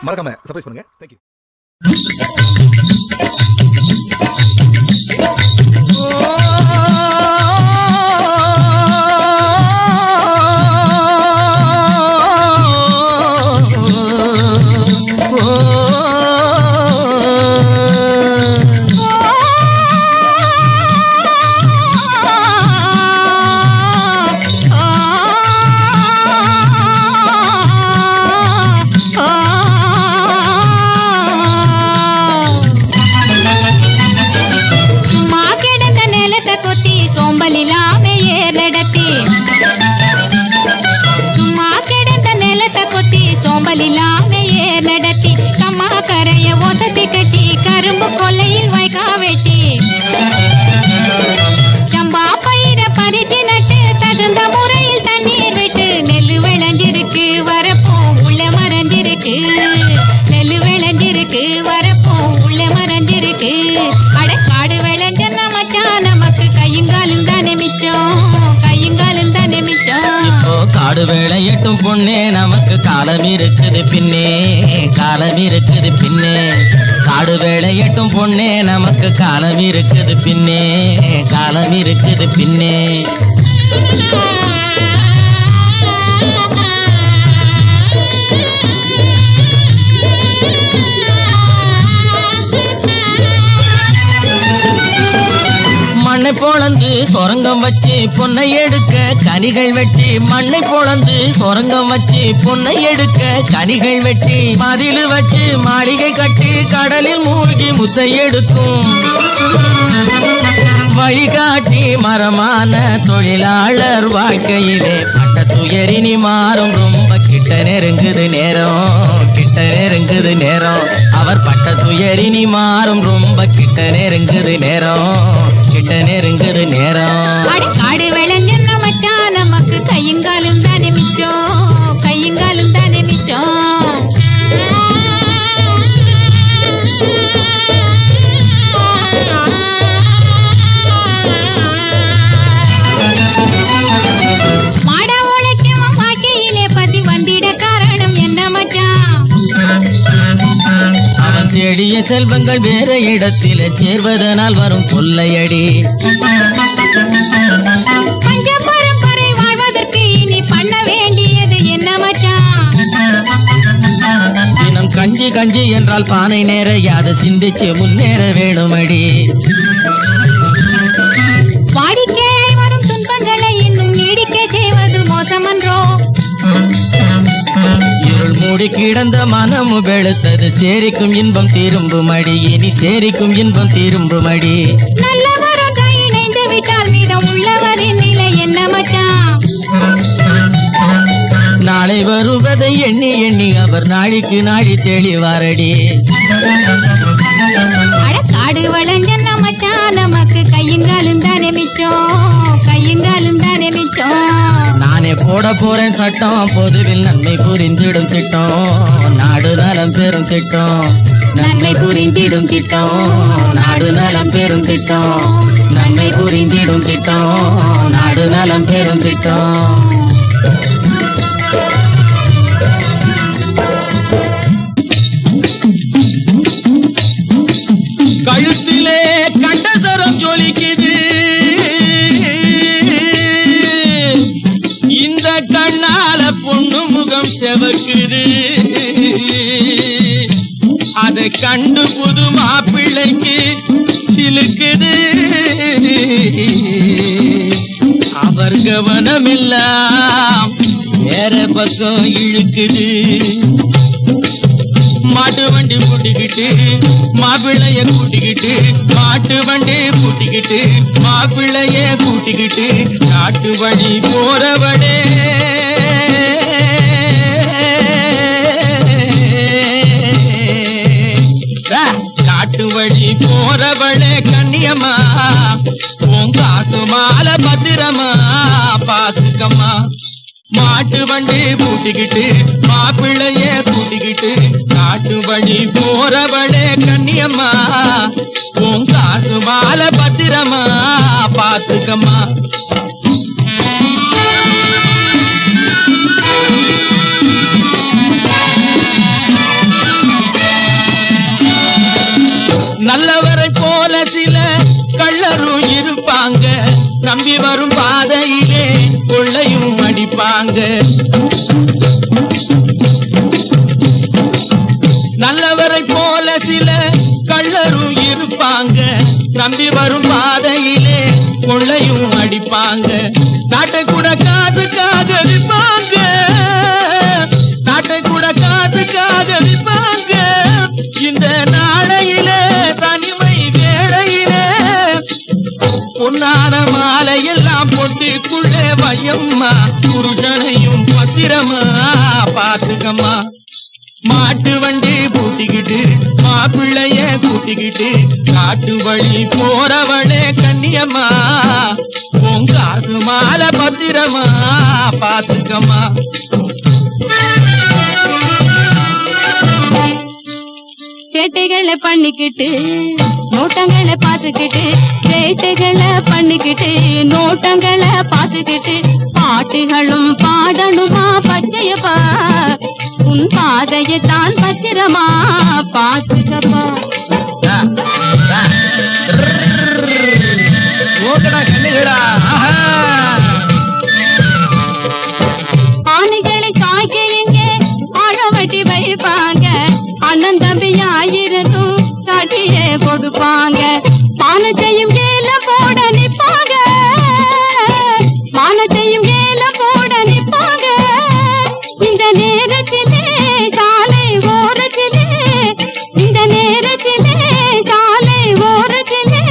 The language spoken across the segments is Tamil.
மறக்காம சர்ப்ரைஸ் பண்ணுங்க. தேங்க்யூ. நடத்தி கம்மா கரைய ஒதத்தி கட்டி கரும்பு கொல்லையில் வைக்கா வெட்டி சம்பா பயிர பறிச்சு நட்டு தகுந்த முறையில் தண்ணீர் விட்டு நெல்லு விளைஞ்சிருக்கு வரப்போ உள்ள மறைஞ்சிருக்கு நெல்லு விளைஞ்சிருக்கு வரப்போ உள்ள மறைஞ்சிருக்கு அடக்காடு விளைஞ்ச மச்சான் நமக்கு கையுங்காலும் தானே மிச்சம் கையுங்காலும் தானே மிச்சம். காடு வேளையட்டும் பொண்ணே நமக்கு காலம் இருக்குது பின்னே காலம் இருக்குது பின்னே காடு வேளையட்டும் பொண்ணே நமக்கு காலம் இருக்குது பின்னே காலம் இருக்குது பின்னே. மண்ணை பொளந்து சொரங்கம் வச்சு பொன்னை எடுக்க கனிகள் வெட்டி மண்ணை பொளந்து சொரங்கம் வச்சு பொன்னை எடுக்க கனிகள் வெட்டி மதில் வச்சு மாளிகை கட்டி கடலில் மூழ்கி முத்தை எடுக்கும் வழிகாட்டி மரமான தொழிலாளர் வாழ்க்கையிலே பட்ட துயரினி மாறும் ரொம்ப கிட்ட நெருங்குது நேரம் கிட்ட நெருங்குது நேரம் அவர் பட்ட துயரினி மாறும் ரொம்ப கிட்ட நெருங்குது நேரம் கிட்ட நெருங்குது நேரம். காடு விளைஞ்ச மச்சான் நமக்கு கையுங்காலும் தானே மிச்சம் கையுங்காலும் தானே மிச்சம். மாட உழைக்கும் மாட்டியிலே பசி வந்திட காரணம் என்ன மச்சான்? அவன் தேடிய செல்வங்கள் வேற இடத்திலே சேர்வதனால் வரும் கொள்ளையடி. பஞ்ச பரம்பரை வாழ்வதற்கு இனி பண்ண வேண்டியது என்ன மச்சான்? தினம் கஞ்சி கஞ்சி என்றால் பானை நேர யாது சிந்திச்சு முன்னேற வேணுமடி. வாடிக்கையாய் வரும் துன்பங்களை இன்னும் நீடிக்க செய்வது மோசமன்றோ? இருள் மூடி கிடந்த மனமு வெளுத்தது சேரிக்கும் இன்பம் திரும்புமடி இனி சேரிக்கும் இன்பம் திரும்புமடி. நல்லவரும் இணைந்து விட்டால் மீதம் உள்ளவரின் நிலை என்ன மச்சான்? நாளை வருவதை எண்ணி எண்ணி அவர் நாளைக்கு நாளை தெளிவாரடி. காடு வளைஞ்ச மச்சான் நமக்கு கையுங்காலும் தானே மிச்சம் கையுங்காலும் தானே மிச்சம். நானே போட போறேன் சட்டம் பொதுவில் நன்மை புரிந்திடும் திட்டம் நாடு நலம் பெறும் திட்டம் நன்மை புரிந்திடும் திட்டம் நாடு நலம் பெறும் திட்டம் நன்மை புரிந்திடும் திட்டம் நாடு நலம் பெறும் திட்டம். கழுத்திலே கண்டசரம் ஜொலிக்குது இந்த கண்ணால பொண்ணு முகம் செவக்குது அதை கண்டு புது மாப்பிள்ளைக்கு சிலுக்குது அவர் கவனமெல்லாம் வேற பக்கம் இழுக்குது. மாட்டு வண்டி பூட்டிக்கிட்டு மாப்பிள்ளைய கூட்டிக்கிட்டு மாட்டு வண்டி பூட்டிக்கிட்டு மாப்பிள்ளைய கூட்டிக்கிட்டு நாட்டு வழி போறவடே காட்டு வழி போறவளே கண்ணியம்மா உன் காசு மாலை பத்திரமா பாத்துக்கம்மா. மாட்டு வண்டி பூட்டிக்கிட்டு மாப்பிள்ளைய கூட்டிக்கிட்டு காட்டு வழி போறவளே கண்ணியம்மா உன் காசு மாலை பத்திரமா பாத்துக்கம்மா. நம்பி வரும் பாதையிலே கொள்ளையும் அடிப்பாங்க. நல்லவரை போல சில கள்ளரும் இருப்பாங்க. நம்பி வரும் பாதையிலே கொள்ளையும் அடிப்பாங்க. நாட்டை கூட காசுக்காக விற்பாங்க. நாட்டை கூட காசுக்காக விற்பாங்க. இந்த நாளையிலே தனிமை வேளையிலே பொன்னான மாலையெல்லாம் பொட்டிக்குள்ளே வையம்மா. புருஷனையும் பத்திரமா பாத்துக்கம்மா. மாட்டு வண்டி பூட்டிக்கிட்டு மாப்பிள்ளைய கூட்டிக்கிட்டு காட்டு வழி போறவளே கண்ணியம்மா. உன் காசு மாலை பத்திரமா பாத்துக்கம்மா. சேட்டைகளை பண்ணிக்கிட்டு நோட்டங்களை பார்த்துக்கிட்டு, சேட்டைகளை பண்ணிக்கிட்டு நோட்டங்களை பார்த்துக்கிட்டு, பாட்டுகளும் பாடணுமா பச்சையப்பா. உன் பாதையைத்தான் பத்திரமா பார்த்துக்கப்பா. ஆனைகளை காய்க்கிறீங்க ஆழவட்டி வைப்பாங்க. அண்ணன் தம்பியாயிருந்தும் காட்டியே கொடுப்பாங்க. மானத்தையும் ஏல போட நிப்பாங்க. மானத்தையும் ஏல போட நிப்பாங்க. இந்த நேரத்திலே சாலை ஓரத்திலே, இந்த நேரத்திலே சாலை ஓரத்திலே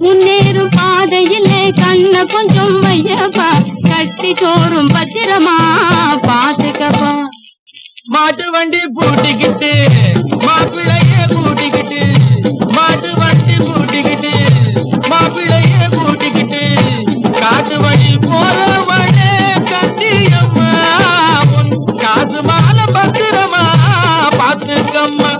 முன்னேறும் பாதையிலே கண்ண கொஞ்சம் வையப்பா. கட்டி சோறும் பத்திரமா பாத்துக்கப்பா. மாட்டு வண்டி பூட்டிக்கிட்டு மாப்பிள்ளைய கூட்டிக்கிட்டு, மாட்டு வண்டி பூட்டிக்கிட்டு மாப்பிள்ளைய கூட்டிக்கிட்டு காட்டு வழி போறவளே கட்டியம்மா. காசு மாலை பத்திரமா பாத்துக்கம்மா.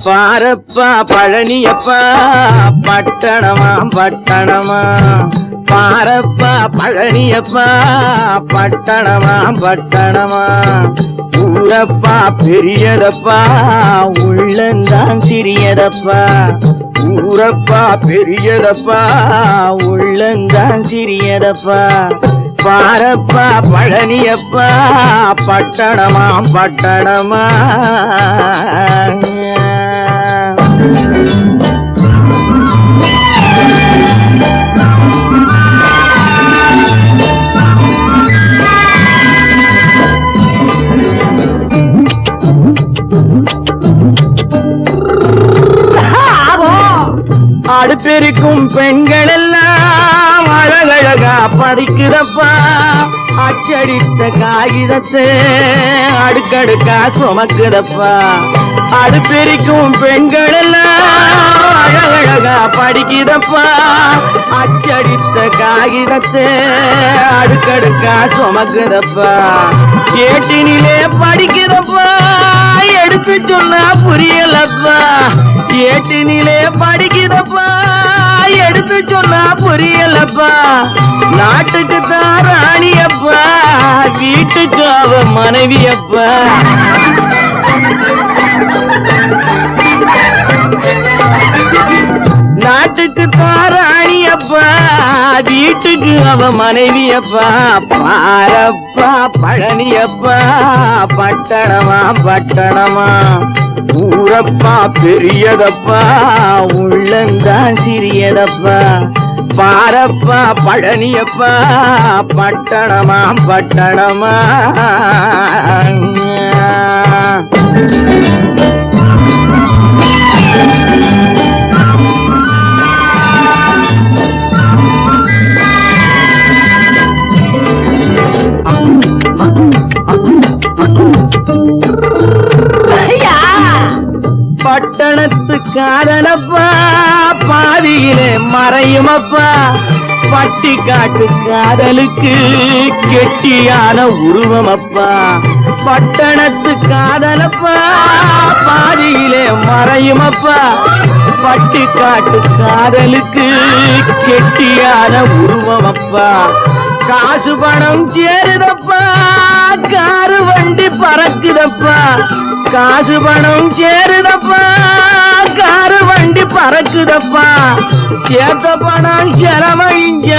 பாரப்பா பழனியப்பா பட்டணமா பட்டணமா பாரப்பா பழனியப்பா பட்டணமா பட்டணமா ஊரப்பா பெரியதப்பா உள்ளந்தான் சிறியதப்பா ஊரப்பா பெரியதப்பா உள்ளந்தான் சிறியதப்பா பாரப்பா பழனியப்பா பட்டணமா பட்டணமா அடுப்பெருக்கும் பெண்கள் எல்லாம் அழகழகா படிக்கிறப்பா அச்சடித்த காகிதத்தை அடுக்கடுக்கா சுமக்குதப்பா அடுப்பெருக்கும் பெண்கள் எல்லாம் அழகழகா படிக்கிறப்பா அச்சடித்த காகிதத்தை அடுக்கடுக்கா சுமக்குதப்பா ஏட்டினிலே படிக்கிறப்பா எடுத்து சொன்னா புரியலப்பா ஏட்டினிலே படிக்கிறப்பா எடுத்து சொன்னா புரியலப்பா நாட்டுக்கு தான் ராணியப்பா வீட்டுக்கு அவ மனைவியப்பா நாட்டுக்கு தான் ராணியப்பா வீட்டுக்கு அவ மனைவியப்பா பாரப்பா பழனியப்பா பட்டணமா பட்டணமா ஊரப்பா பெரியதப்பா உள்ளந்தான் சிறியதப்பா பாரப்பா பழனியப்பா பட்டணமா பட்டணமா பட்டணத்து காதலப்பா பாதியிலே மறையுமப்பா பட்டி காட்டு காதலுக்கு கெட்டியான உருவமப்பா பட்டணத்து காதலப்பா பாதியிலே மறையுமப்பா பட்டி காட்டு காதலுக்கு கெட்டியான உருவமப்பா காசு பணம் சேருதப்பா காரு வண்டி பறக்குதப்பா காசு பணம் சேருதப்பா காரு வண்டி பறக்குதப்பா சேர்த்த பணம் செலவழிங்க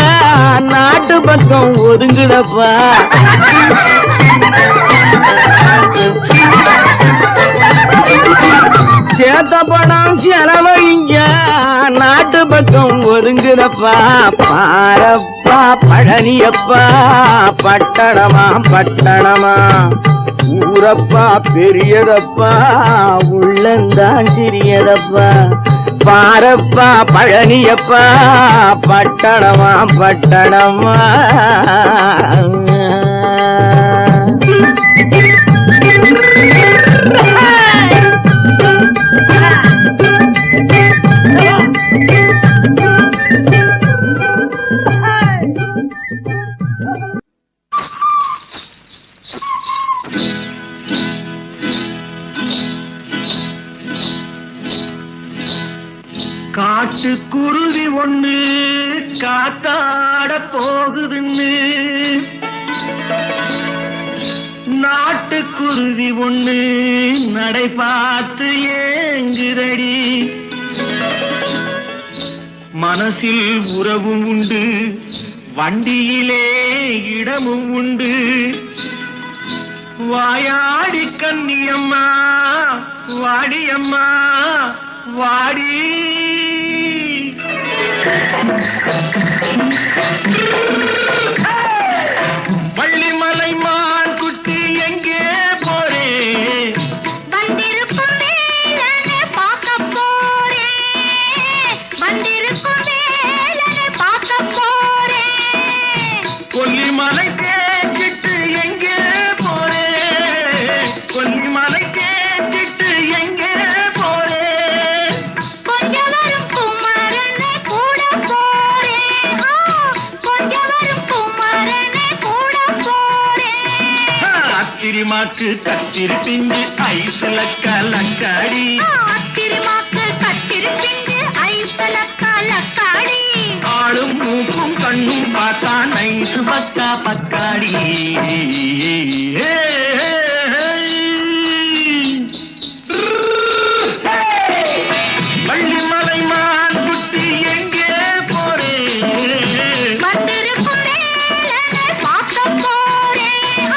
நாட்டு பக்கம் ஒதுங்குதப்பா சேர்த்த பணம் செலவழிங்க நாட்டு பக்கம் ஒதுங்குதப்பா பாரப்பா பழனியப்பா பட்டணமா பட்டணமா ஊரப்பா பெரியதப்பா உள்ளந்தான் சிறியதப்பா பாரப்பா பழனியப்பா பட்டணமா பட்டணமா காட்டுக்குருவி ஒண்ணு காத்தாட போகுதுன்னு நாட்டுக்குருவி ஒண்ணு நடை பார்த்து ஏங்குதடி மனசில் உறவும் உண்டு வண்டியிலே இடமும் உண்டு வாயாடி கன்னியம்மா வாடியம்மா வாடி அத்திரிமாக்கு கத்திருப்பிஞ்சு ஐசுல கலக்காடி அத்திரிமாக்கு கத்திருப்பிஞ்சு ஐசுல கலக்காடி ஆளும் மூக்கும் கண்ணும் பார்த்தா நைசு பக்கா பக்காடி வள்ளிமலை மான் குட்டி எங்கே போறேன் வந்திருக்கும் வேலனை பார்க்க போறேன்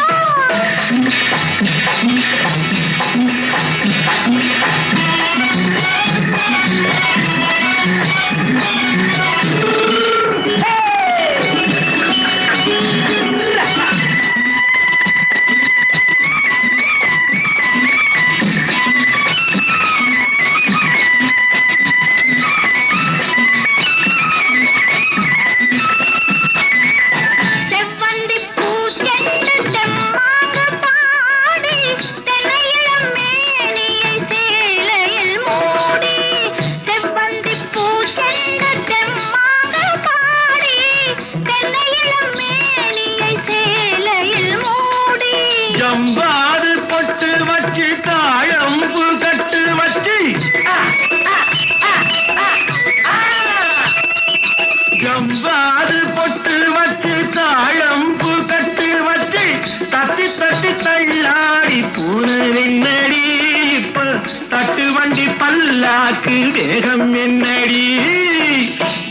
ஜம்பாது பொட்டு வச்சு தாழம்பு கட்டு வச்சு ஜம்பாது பொட்டு வச்சு தாழம்பு கட்டு வச்சு தட்டி தட்டி தள்ளாடி பூனடி இப்ப தட்டு வண்டி பல்லாக்கு வேகம் என்னடி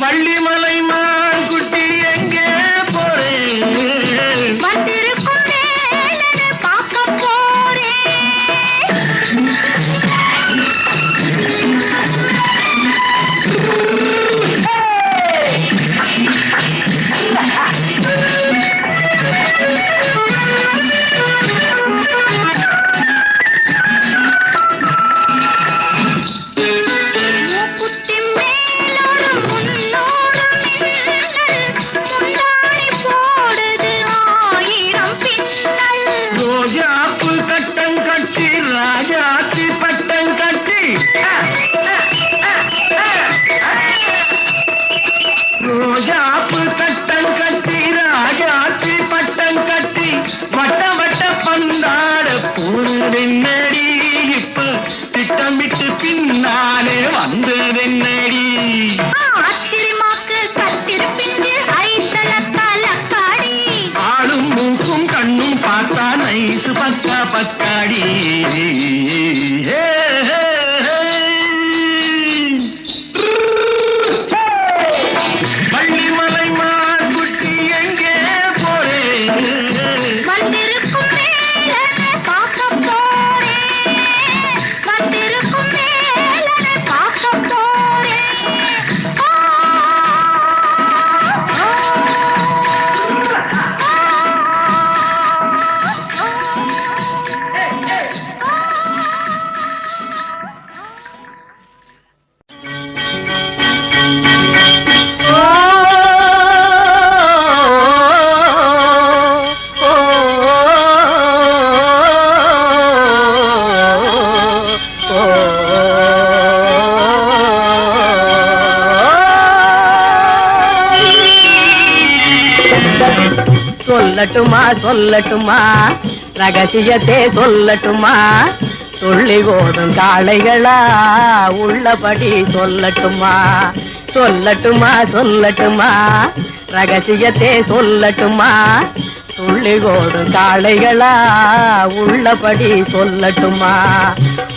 வள்ளிமலை மான் குட்டி எங்கே போறேன் வந்திருக்கும் வேலனை பார்க்க போறேன் மூக்குத்தி மேலோடு முன்னோடு மின்னல் முந்தானை போடுது ஆயிரம் பின்னல் ரோஜாப்பு கட்டம் கட்டி ராஜாத்தி பட்டம் கட்டி ரோஜாப்பு கட்டம் கட்டி ராஜாத்தி பட்டம் கட்டி வட்ட வட்ட பந்தாட பூனடி இப்ப திட்டமிட்டு பின்னாலே வந்ததென்னடி அத்திரிமாக்கு கத்திருப்பிஞ்சு ஐசல கலக்காடி ஆளும் மூக்கும் கண்ணும் பார்த்தா நைசு பக்கா பக்காடி வள்ளிமலை மான் குட்டி எங்கே போறேன் வந்திருக்கும் வேலனை பார்க்க போறேன் வந்திருக்கும் வேலனை பார்க்க போறேன் சொல்லட்டுமா சொல்லட்டுமா ரகசியத்தை சொல்லட்டுமா துள்ளி ஓடும் காளைகளா உள்ளபடி சொல்லட்டுமா சொல்லட்டுமா சொல்லட்டுமா ரகசியத்தை சொல்லட்டுமா துள்ளி ஓடும் காளைகளா உள்ளபடி சொல்லட்டுமா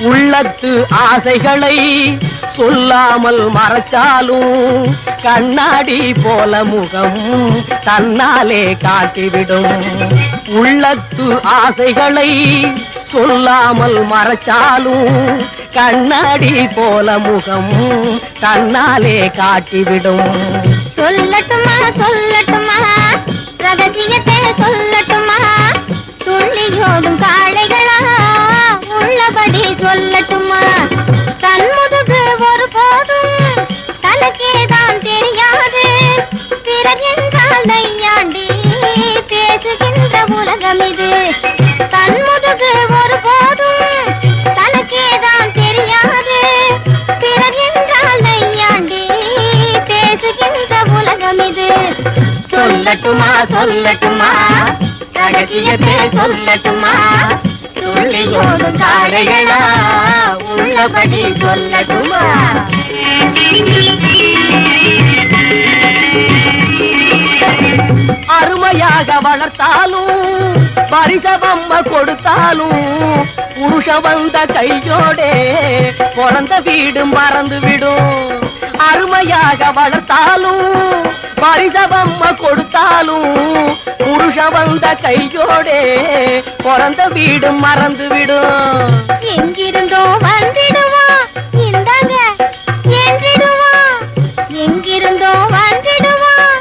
உள்ளத்து ஆசைகளை சொல்லாமல் மறைச்சாலும் கண்ணாடி போல முகம் தன்னாலே காட்டிவிடும் உள்ளத்து ஆசைகளை சொல்லாமல் மறைச்சாலும் கண்ணாடி போல முகம் தன்னாலே காட்டிவிடும் சொல்லட்டுமா சொல்லட்டுமா ரகசியத்தை சொல்லட்டுமா துள்ளியோடும் காளைகளா உள்ளபடி சொல்லட்டுமா தன் முதுகு ஒரு போதும் தனக்கேதான் தெரியாது பிறகென்றால் நையாண்டி பேசுகின்ற உலகம் இது தன் முதுகு ஒரு போதும் தனக்கேதான் தெரியாது பிறகென்றால் நையாண்டி பேசுகின்ற உலகம் இது சொல்லட்டுமா சொல்லட்டுமா ரகசியத்தை சொல்லட்டுமா துளியோடு காடைகளா உள்ளபடி சொல்லட்டுமா? அருமையாக வளர்த்தாலும் பரிசவம்ம கொடுத்தாலும் புருஷ வந்த கையோடே பிறந்த வீடு மறந்து விடும். அருமையாக வளர்த்தாலும் பரிசவம்ம கொடுத்தாலும் புருஷ வந்த கையோடே பிறந்த வீடு மறந்து விடும். எங்கிருந்தோ வந்திடுவான் இந்தாங்க என்றிடுவான், எங்கிருந்தோ வந்திடுவான்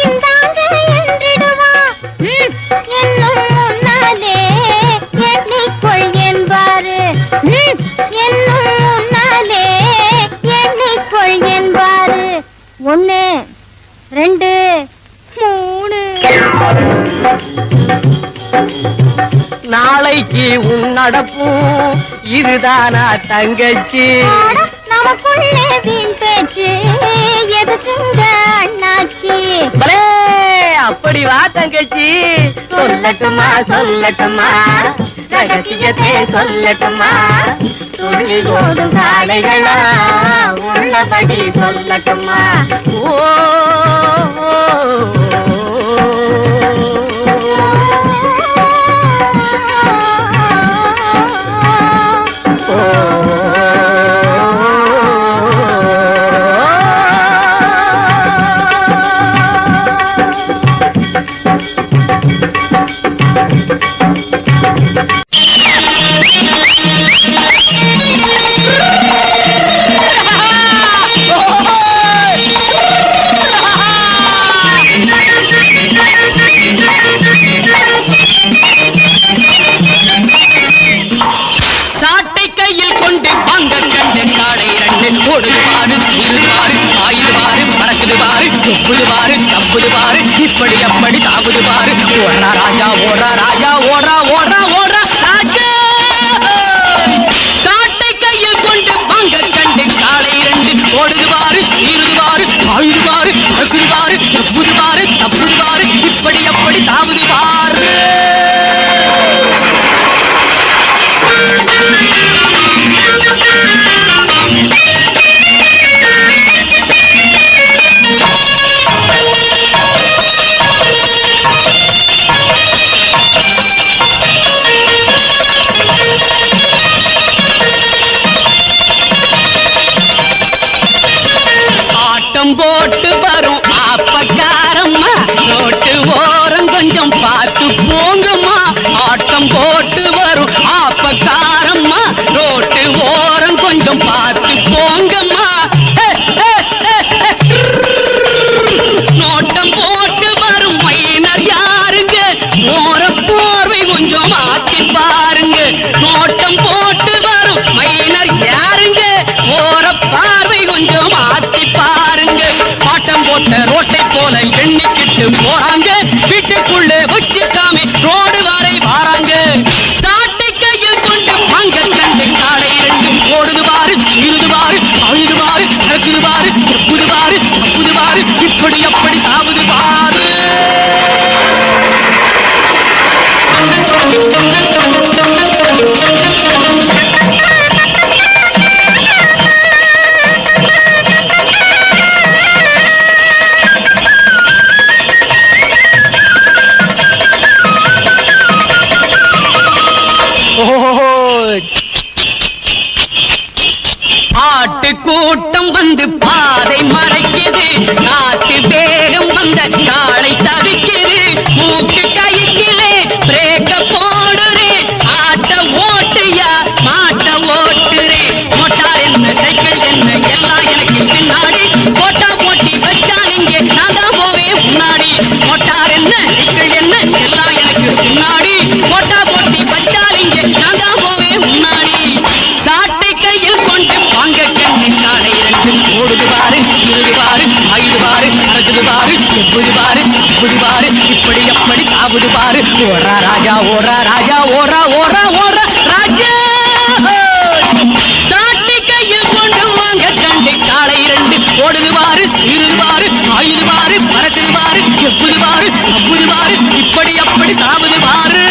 இந்தாங்க என்றிடுவான். என்னும் முன்னாலே எண்ணிக்கொள் என்பாரு, என்னும் முன்னாலே எண்ணிக்கொள் என்பாரு. 1 2 3. நாளைக்கு உன் நடப்பும் இதுதானா தங்கச்சி? நமக்குள்ளே வீண் பேச்சு எதுக்குங்க அண்ணாச்சி? பலே அப்படி வா தங்கச்சி. சொல்லட்டுமா சொல்லட்டுமா ரகசியத்தை சொல்லட்டுமா? துளியோடும் காளைகளா உள்ளபடி சொல்லட்டுமா? ஓ இப்படி அப்படி தாவுது பாரு. ஓடுறா ராஜா ஓடுறா ராஜா ஓடுறா ஓடுறா ஓடுறா ராஜா. சாட்டை கையில் கொண்டு பங்க கண்டு காலை 2 ஓடுது பாரு, தீருது பாரு, ஆயுது பாரு, அழகுது பாரு, தப்புது பாரு, தப்புது பாரு, இப்படி அப்படி தாவுது பாரு. போட்டு வரும் ஆப்பக்காரம்மா ரோட்டு ஓரம் கொஞ்சம் பார்த்து போங்கம்மா. ஆட்டம் போட்டு வரும் ஆப்பக்காரம்மா ரோட்டு ஓரம் கொஞ்சம் பார்த்து போங்கம்மா. நோட்டம் போட்டு வரும் மைனர் யாருங்க? ஓர போர்வை கொஞ்சம் மாத்தி பாருங்க. நோட்டம் போட்டு வரும் மைனர் யாருங்க? ஓர பார்வை கொஞ்சம் மாத்தி பாருங்க. பாட்டம் போட்ட ரோட்டை போல எண்ணிக்கிட்டு போறாங்க. வீட்டுக்குள்ளே வச்சுக்காம ரோடு வரை வாராங்க. சாட்டை கையில் கொண்டு பங்க கண்டு காலை 2 ஓடுது பாரு, சீருது பாரு, அழுது பாரு, அழகுது பாரு, தப்புது பாரு, தப்புது பாரு, இப்படி அப்படி தாவுது பாரு. ஆட்டு கூட்டம் வந்து பாதை மறைக்குது, காட்டு வேகம் வந்த காளை தவிக்குது. மூக்கு கைக்கிலே பிரேக்க போடுறே, ஆட்ட ஓட்டுயா மாட்ட ஓட்டுறே. மோட்டார் என்ன சைக்கிள் என்ன எல்லாம் எனக்கு பின்னாடி, போட்டா போட்டி வச்சா இங்கே நான் தான் போவேன் முன்னாடி. மோட்டார் என்ன சைக்கிள் என்ன எல்லாம் எனக்கு பின்னாடி, போட்டா போட்டி வச்சா இங்கே நான் தான் போவேன் முன்னாடி. சாட்டை கையில் கொண்டு வாங்க கண்ணு காலை 2 ஓடுது பாரு, சீருது பாரு, ஆயுது பாரு, அரைக்குது பாரு, எப்புது பாரு, இப்படி பாரு, இப்படி அப்படி தாவுது பாரு. ஓடுறா ராஜா ஓடுறா ராஜா ஓடுறா ஓடுறா ஓடுறா ராஜா. சாட்டை கையில் கொண்டு வாங்க கண்ணு காலை 2 ஓடுது பாரு, சீருது பாரு, ஆயுது பாரு, அரைக்குது பாரு, எப்புது பாரு, அப்படி பாரு, இப்படி அப்படி தாவுது பாரு.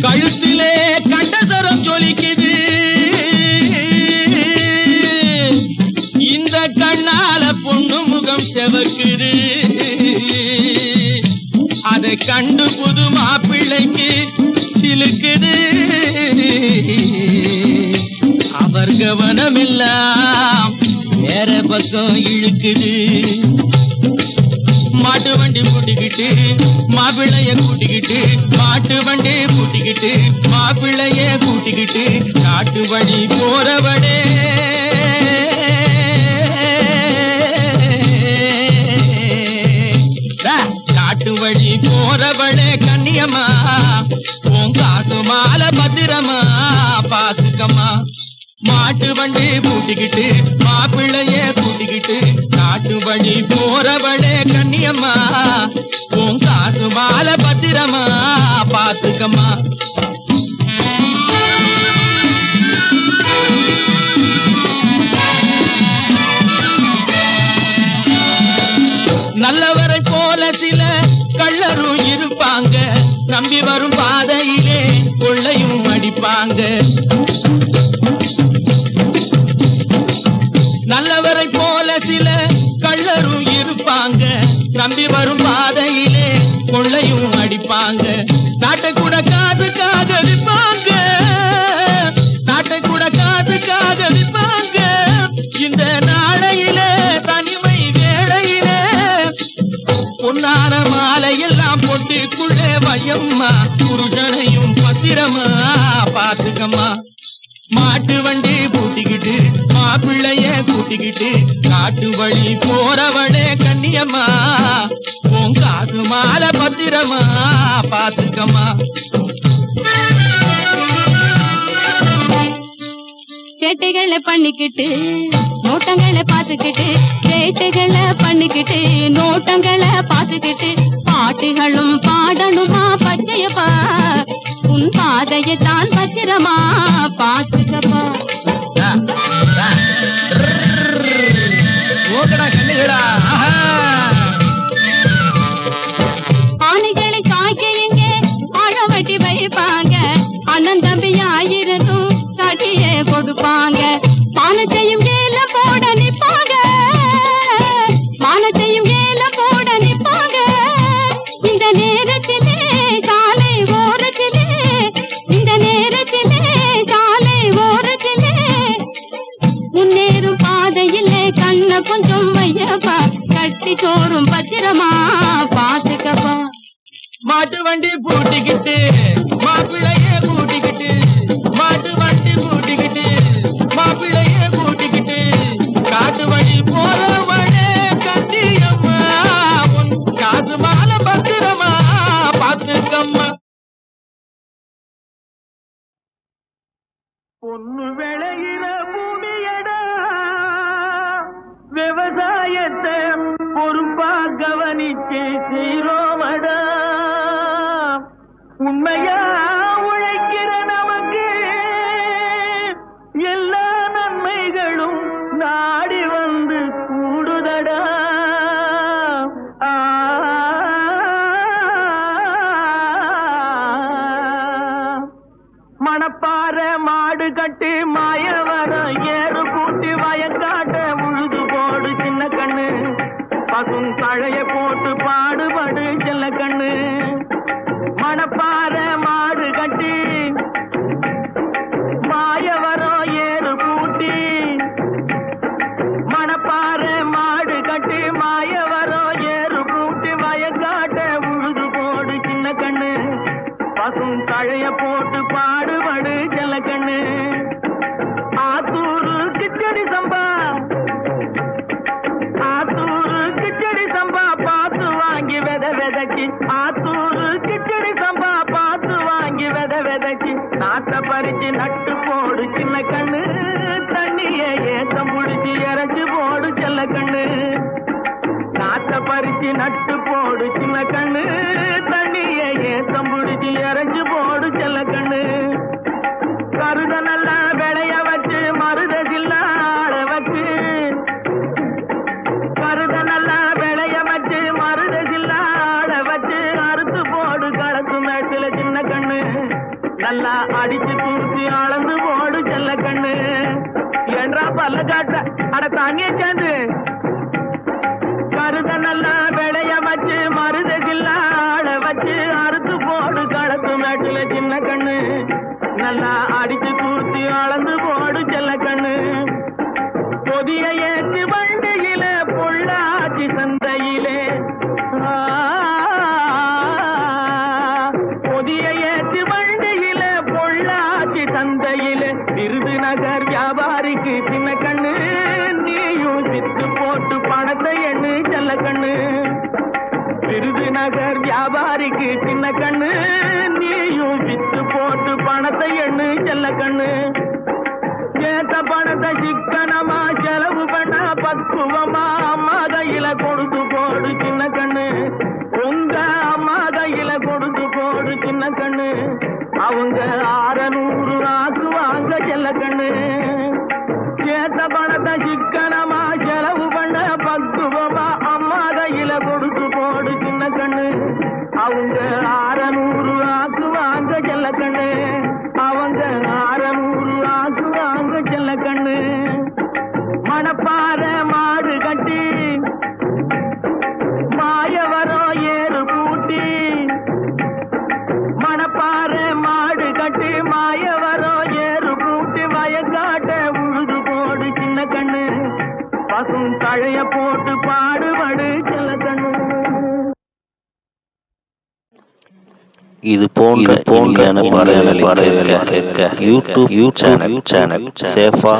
கழுத்திலே கண்டசரம் ஜொலிக்குது, இந்த கண்ணால பொண்ணு முகம் செவக்குது. அதை கண்டு புது மாப்பிள்ளைக்கு சிலுக்குது. அவர் கவனமெல்லாம் வேற பக்கம் இழுக்குது. மாட்டு வண்டி பூட்டிக்கிட்டு மாப்பிள்ளைய கூட்டிக்கிட்டு, மாட்டு வண்டி பூட்டிக்கிட்டு மாப்பிள்ளைய கூட்டிக்கிட்டு, காட்டு வழி போறவடே காட்டு வழி போறவளே கண்ணியம்மா, உன் காசு மாலை பத்திரமா பாத்துக்கம்மா. மாட்டு வண்டி பூட்டிக்கிட்டு மாப்பிள்ளைய கூட்டிக்கிட்டு, காட்டு வழி போறவளே கண்ணியம்மா, உன் காசு மாலை பத்திரமா பாத்துக்கம்மா. நல்லவரை போல சில கள்ளரும் இருப்பாங்க, நம்பி வரும் பாதையிலே கொள்ளையும் அடிப்பாங்க. நல்லவரை போல சில கள்ளரும் இருப்பாங்க, நம்பி வரும் பாதையிலே கொள்ளையும் அடிப்பாங்க. நாட்டை கூட காசுக்காக விற்பாங்க, நாட்டை கூட காசுக்காக விற்பாங்க. இந்த நாளையிலே தனிமை வேளையிலே பொன்னான மாலையெல்லாம் பொட்டிக்குள்ளே வையம்மா, புருஷனையும் பத்திரமா பாத்துக்கம்மா. மாட்டு வண்டி பூட்டிக்கிட்டு மாப்பிள்ளைய கூட்டிக்கிட்டு, காட்டு வழி போறவளே கண்ணியம்மா, உன் காசு மாலை பத்திரமா பாத்துக்கம்மா. சேட்டைகளை பண்ணிக்கிட்டு நோட்டங்களை பார்த்துக்கிட்டு, சேட்டைகளை பண்ணிக்கிட்டு நோட்டங்களை பார்த்துக்கிட்டு, பாட்டுகளும் பாடணுமா பச்சையப்பா, உன் பாதையை தான் பத்திரமா பார்த்துக்கப்பா. ஆனைகளை காய்க்க எங்கே ஆழவட்டி வைப்பாங்க, அண்ணன் தம்பியாயிருந்தும் காட்டியே கொடுப்பாங்க. மானத்தையும் ஏல போட நிப்பாங்க, மானத்தையும் ஏல போட நிப்பாங்க. இந்த நேரத்திலே சாலை ஓரத்திலே, இந்த நேரத்திலே சாலை ஓரத்திலே, முன்னேறும் பாதையிலே கண்ண கொஞ்சம் வையப்பா, கட்டி சோறும் பத்திரமா பாத்துக்கப்பா. மாட்டு வண்டி பூட்டிக்கிட்டு மாப்பிள்ளைய கூட்டிக்கிட்டு, மாட்டு வண்டி பூட்டிக்கிட்டு மாப்பிள்ளைய கூட்டிக்கிட்டு, காட்டு வழி போறவளே கண்ணியம்மா, உன் காசு மாலை பத்திரமா பாத்துக்கம்மா. பொண்ணு விளையிற பூமியடா, விவசாயத்தை பொறுப்பா கவனிச்சு சீரோமடா, உண்மையா உழைக்கிற நமக்கு எல்லா நன்மைகளும் நாடி வந்து கூடுதடா. மணப்பாற மாடு கட்டி மாயவரம் ஏறு கூட்டி வயக்காட்ட உழுது போடு சின்ன கண்ணு, பசும் தழைய போட்டு பாடுபடு செல்ல கண்ணு. மணப்பாற மாடு கட்டி மாயவரம் ஏறு கூட்டி, மணப்பாற மாடு கட்டி மாயவரம் ஏறு கூட்டி வயக்காட்ட உழுது போடு சின்ன கண்ணு, பசும் தழைய போட்டு பாடுபடு செல்ல கண்ணு. ஆத்தூரு கிச்சடி சம்பா, ஆத்தூரு கிச்சடி சம்பா பார்த்து வாங்கி வித விதைச்சி, ஆத்தூரு கிச்சடி சம்பா பார்த்து வாங்கி வித விதைச்சி, நாட்டை பறிச்சு நட்டு போடு சின்ன கண்ணு, தண்ணிய ஏத்தம் புடிச்சு இறச்சி போடு செல்ல கண்ணு. நாட்டை பறிச்சு நட்டு போடு சின்ன கண்ணு, தண்ணிய ஏத்தம் புடிச்சு இறச்சி போடு செல்ல கண்ணு. கருத நல்லா விளைய வச்சு மறு ஏன்றா பல்ல காட்ட அட தாங்கிய சேர்ந்து கருத நல்லா விளைய வச்சு மருதகில்ல ஆள வச்சு அறுத்து போடு களத்து மேட்டுல சின்ன கண்ணு நல்லா அடிச்சு தூத்தி அளந்து போடு செல்ல கண்ணு பொதிய ஏற்று வண்டியில பொள்ளாச்சி சந்தையிலே பொதிய ஏற்று வண்டியில பொள்ளாச்சி சந்தையிலே விருதுநகர் வியாபாரிக்கு சின்ன கண்ணு நீயும் வித்து போட்டு பணத்தை எண்ணு செல்ல கண்ணு விருதுநகர் வியாபாரிக்கு சின்ன கண்ணு நீயும் வித்து போட்டு பணத்தை எண்ணு செல்ல கண்ணு கேட்ட பணத்தை சிக்கனமா செலவு பண்ண பக்குவமா அம்மா கையில கொடுத்து போடு சின்ன கண்ணு உங்க அம்மா கையில கொடுத்து போடு சின்ன கண்ணு அவங்க 600 ஆக்குவாங்க செல்ல கண்ணு கேட்ட பணத்தை சிக்கனமா செலவு பண்ண பக்குவமா அம்மா கையில கொடுத்து போடு சின்ன கண்ணு அவங்க 600 ஆக்குவாங்க செல்ல கண்ணு அவங்க 600 ஆக்குவாங்க செல்ல கண்ணு மணப்பாறை மாடு கட்டி மாயவரம் ஏறு பூட்டி மணப்பாறை மாடு கட்டி மாயவரம் ஏறு பூட்டி வயக்காட்ட உழுது போடு சின்ன கண்ணு பசும் தழைய போட்டு பாடுபடு செல்ல கண்ணு. இது போன்ற பாடல்களை கேட்க யூடியூப் சேனல் சேஃபா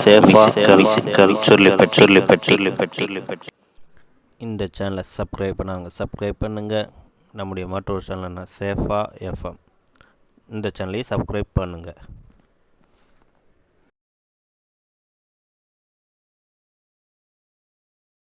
சொல்லிப்பட்டி. இந்த சேனலை சப்ஸ்கிரைப் பண்ணுங்கள். நம்முடைய மற்றொரு சேனல்னா சேஃபா எஃப்எம். இந்த சேனலையும் சப்ஸ்கிரைப் பண்ணுங்கள்.